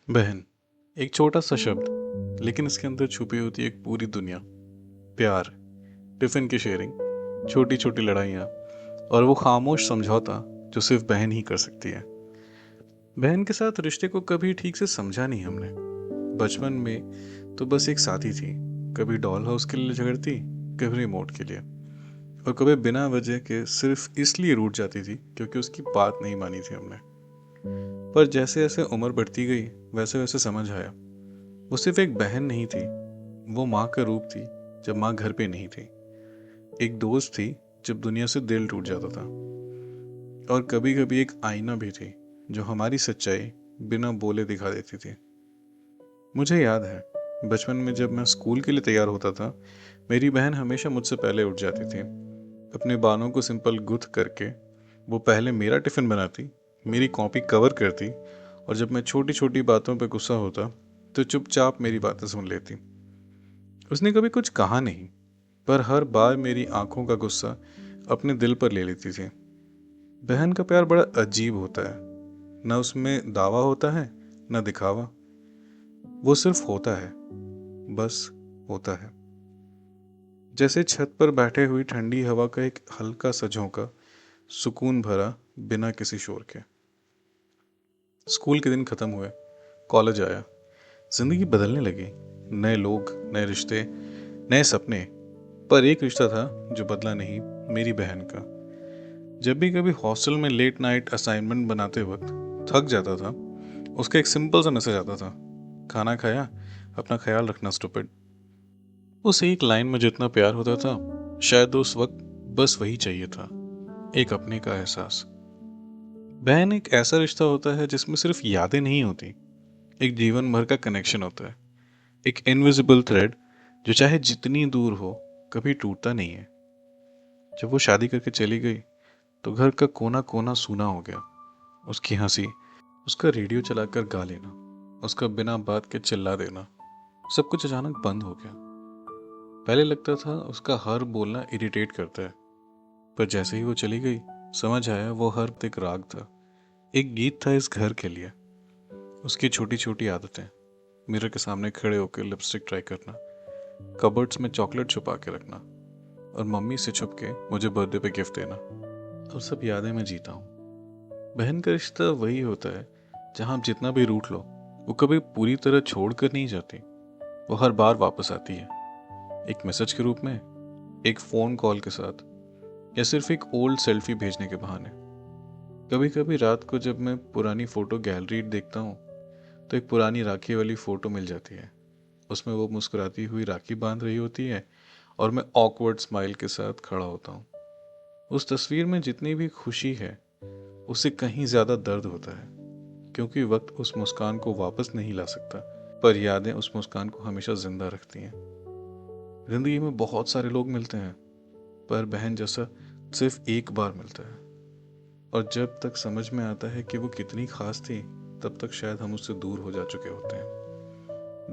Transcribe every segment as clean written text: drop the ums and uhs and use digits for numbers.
बहन एक छोटा सा शब्द, लेकिन इसके अंदर छुपी होती है एक पूरी दुनिया। प्यार, टिफिन की शेयरिंग, छोटी छोटी लड़ाइयाँ और वो खामोश समझौता जो सिर्फ बहन ही कर सकती है। बहन के साथ रिश्ते को कभी ठीक से समझा नहीं हमने। बचपन में तो बस एक साथी थी। कभी डॉल हाउस के लिए झगड़ती, कभी रिमोट के लिए, और कभी बिना वजह के सिर्फ इसलिए रूठ जाती थी क्योंकि उसकी बात नहीं मानी थी हमने। पर जैसे जैसे उम्र बढ़ती गई, वैसे वैसे समझ आया वो सिर्फ एक बहन नहीं थी, वो माँ का रूप थी जब माँ घर पे नहीं थी। एक दोस्त थी जब दुनिया से दिल टूट जाता था। और कभी कभी एक आईना भी थी जो हमारी सच्चाई बिना बोले दिखा देती थी। मुझे याद है बचपन में जब मैं स्कूल के लिए तैयार होता था, मेरी बहन हमेशा मुझसे पहले उठ जाती थी। अपने बालों को सिंपल गुथ करके वो पहले मेरा टिफिन बनाती, मेरी कॉपी कवर करती, और जब मैं छोटी छोटी बातों पर गुस्सा होता तो चुपचाप मेरी बातें सुन लेती। उसने कभी कुछ कहा नहीं, पर हर बार मेरी आंखों का गुस्सा अपने दिल पर ले लेती थी। बहन का प्यार बड़ा अजीब होता है। न उसमें दावा होता है, न दिखावा। वो सिर्फ होता है, बस होता है। जैसे छत पर बैठे हुई ठंडी हवा का एक हल्का सा झोंका, सुकून भरा, बिना किसी शोर के। स्कूल के दिन खत्म हुए, कॉलेज आया, जिंदगी बदलने लगी। नए लोग, नए रिश्ते, नए सपने। पर एक रिश्ता था जो बदला नहीं, मेरी बहन का। जब भी कभी हॉस्टल में लेट नाइट असाइनमेंट बनाते वक्त थक जाता था, उसका एक सिंपल सा मैसेज आता था, खाना खाया, अपना ख्याल रखना स्टूपिड। उस एक लाइन में जितना प्यार होता था, शायद उस वक्त बस वही चाहिए था, एक अपने का एहसास। बहन एक ऐसा रिश्ता होता है जिसमें सिर्फ यादें नहीं होती, एक जीवन भर का कनेक्शन होता है। एक इनविजिबल थ्रेड जो चाहे जितनी दूर हो, कभी टूटता नहीं है। जब वो शादी करके चली गई तो घर का कोना कोना सूना हो गया। उसकी हंसी, उसका रेडियो चलाकर गा लेना, उसका बिना बात के चिल्ला देना, सब कुछ अचानक बंद हो गया। पहले लगता था उसका हर बोलना इरिटेट करता है, पर जैसे ही वो चली गई, समझ आया वो हर एक राग था, एक गीत था इस घर के लिए। उसकी छोटी छोटी आदतें, मिरर के सामने खड़े होकर लिपस्टिक ट्राई करना, कबर्ड्स में चॉकलेट छुपा के रखना, और मम्मी से छुप के मुझे बर्थडे पे गिफ्ट देना, और सब यादें मैं जीता हूँ। बहन का रिश्ता वही होता है जहाँ आप जितना भी रूठ लो, वो कभी पूरी तरह छोड़ कर नहीं जाती। वो हर बार वापस आती है, एक मैसेज के रूप में, एक फ़ोन कॉल के साथ, या सिर्फ एक ओल्ड सेल्फी भेजने के बहाने। कभी कभी रात को जब मैं पुरानी फ़ोटो गैलरी देखता हूँ, तो एक पुरानी राखी वाली फ़ोटो मिल जाती है। उसमें वो मुस्कुराती हुई राखी बांध रही होती है, और मैं ऑकवर्ड स्माइल के साथ खड़ा होता हूँ। उस तस्वीर में जितनी भी खुशी है, उससे कहीं ज़्यादा दर्द होता है, क्योंकि वक्त उस मुस्कान को वापस नहीं ला सकता, पर यादें उस मुस्कान को हमेशा जिंदा रखती हैं। जिंदगी में बहुत सारे लोग मिलते हैं, पर बहन जैसा सिर्फ एक बार मिलता है। और जब तक समझ में आता है कि वो कितनी खास थी, तब तक शायद हम उससे दूर हो जा चुके होते हैं।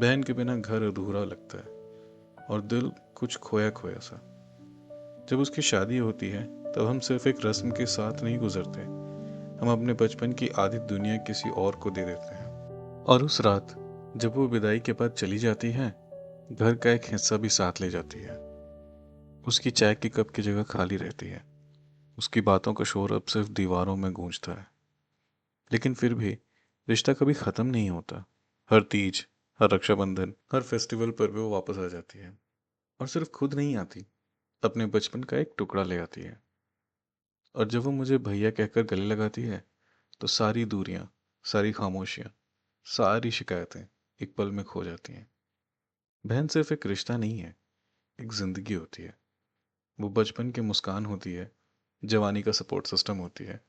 बहन के बिना घर अधूरा लगता है, और दिल कुछ खोया खोया सा। जब उसकी शादी होती है, तब हम सिर्फ एक रस्म के साथ नहीं गुजरते, हम अपने बचपन की आधी दुनिया किसी और को दे देते हैं। और उस रात जब वो विदाई के बाद चली जाती है, घर का एक हिस्सा भी साथ ले जाती है। उसकी चाय की कप की जगह खाली रहती है, उसकी बातों का शोर अब सिर्फ दीवारों में गूंजता है। लेकिन फिर भी रिश्ता कभी ख़त्म नहीं होता। हर तीज, हर रक्षाबंधन, हर फेस्टिवल पर भी वो वापस आ जाती है। और सिर्फ खुद नहीं आती, अपने बचपन का एक टुकड़ा ले आती है। और जब वो मुझे भैया कहकर गले लगाती है, तो सारी दूरियां, सारी खामोशियां, सारी शिकायतें एक पल में खो जाती हैं। बहन सिर्फ एक रिश्ता नहीं है, एक जिंदगी होती है। वो बचपन की मुस्कान होती है, जवानी का सपोर्ट सिस्टम होती है,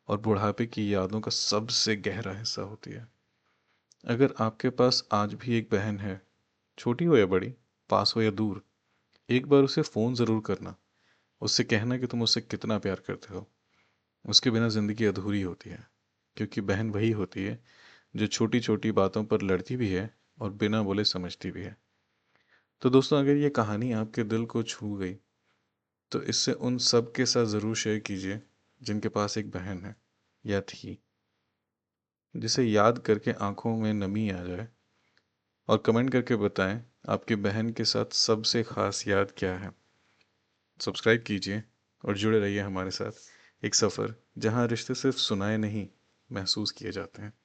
और बुढ़ापे की यादों का सबसे गहरा हिस्सा होती है। अगर आपके पास आज भी एक बहन है, छोटी हो या बड़ी, पास हो या दूर, एक बार उसे फ़ोन ज़रूर करना। उससे कहना कि तुम उससे कितना प्यार करते हो। उसके बिना ज़िंदगी अधूरी होती है, क्योंकि बहन वही होती है जो छोटी छोटी बातों पर लड़ती भी है और बिना बोले समझती भी है। तो दोस्तों, अगर ये कहानी आपके दिल को छू गई, तो इससे उन सब के साथ ज़रूर शेयर कीजिए जिनके पास एक बहन है या थी। जिसे याद करके आंखों में नमी आ जाए। और कमेंट करके बताएं आपकी बहन के साथ सबसे खास याद क्या है। सब्सक्राइब कीजिए और जुड़े रहिए हमारे साथ। एक सफ़र जहां रिश्ते सिर्फ सुनाए नहीं, महसूस किए जाते हैं।